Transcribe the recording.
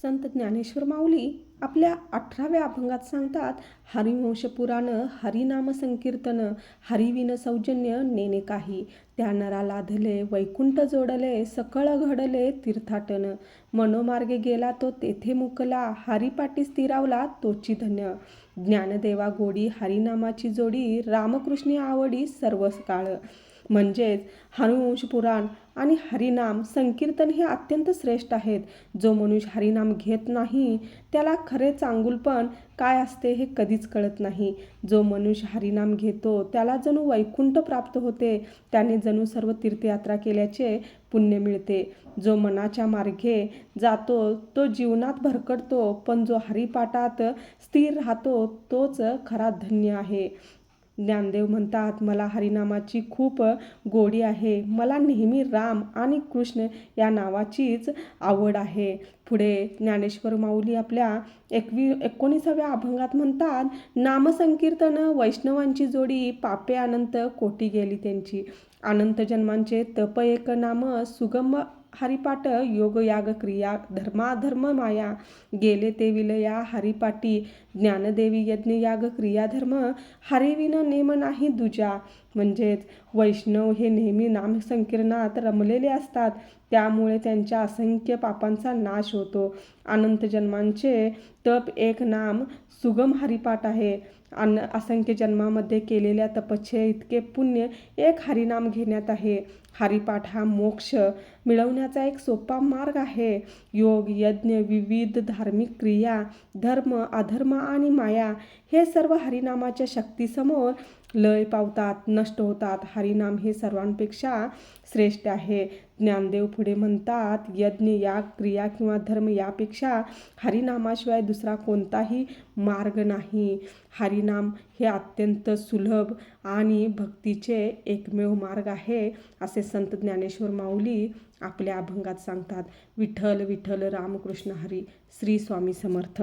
संत ज्ञानेश्वर माऊली आपल्या 18व्या अभंगात सांगतात, हरिवंश पुराण हरिनाम संकीर्तन, हरिविन सौजन्य नेने काही, त्या नरा लाधले वैकुंठ जोडले, सकळ घडले तीर्थाटन, मनोमार्गे गेला तो तेथे मुकला, हरिपाटी स्थिरावला तोची धन्य, ज्ञानदेवा गोडी हरिनामाची जोडी, रामकृष्णी आवडी सर्व काळ. म्हणजेच हरिवंश पुराण आणि हरिनाम संकीर्तन हे अत्यंत श्रेष्ठ आहेत. जो मनुष्य हरिनाम घेत नाही त्याला खरे चांगुलपण काय असते हे कधीच कळत नाही. जो मनुष्य हरिनाम घेतो त्याला जणू वैकुंठ प्राप्त होते, त्याने जणू सर्व तीर्थयात्रा केल्याचे पुण्य मिळते. जो मनाच्या मार्गे जातो तो जीवनात भरकटतो, पण जो हरिपाठात स्थिर राहतो तोच खरा धन्य आहे. ज्ञानदेव म्हणतात, मला हरिनामाची खूप गोडी आहे. मला नेहमी राम आणि कृष्ण या नावाचीच आवड आहे. पुढे ज्ञानेश्वर माऊली आपल्या 19व्या अभंगात म्हणतात, नामसंकीर्तन वैष्णवांची जोडी, पापे अनंत कोटी गेली त्यांची, अनंत जन्मांचे तप एक नाम, सुगम हरिपाठ योग याग क्रिया, धर्माधर्म माया, गेले ते विलया हरिपाटी, ज्ञानदेवी यज्ञ याग क्रियाधर्म, हरिविन नेम नाही दुजा. म्हणजेच वैष्णव हे नेहमी नामसंकीर्तनात रमलेले असतात, त्यामुळे त्यांच्या असंख्य पापांचा नाश होतो. अनंत जन्मांचे तप एक नाम सुगम हरिपाठ आहे. असंख्य जन्मामध्ये केलेल्या तपच्छे इतके पुण्य एक हरिनाम घेण्यात आहे. हरिपाठ हा मोक्ष मिळवण्याचा एक सोपा मार्ग आहे. योग यज्ञ विविध धार्मिक क्रिया, धर्म अधर्म आणि माया हे सर्व हरिनामाच्या शक्तीसमोर लय पावतात, नष्ट होतात. हरिनाम हे सर्वांपेक्षा श्रेष्ठ आहे. ज्ञानदेव पुढे म्हणतात, यज्ञ याग क्रिया किंवा धर्म यापेक्षा हरिनामाशिवाय दुसरा कोणताही मार्ग नाही. हरिनाम हे अत्यंत सुलभ आणि भक्तीचे एकमेव मार्ग आहे, असे संत ज्ञानेश्वर माऊली आपल्या अभंगात सांगतात. विठ्ठल विठ्ठल रामकृष्ण हरी. श्री स्वामी समर्थ.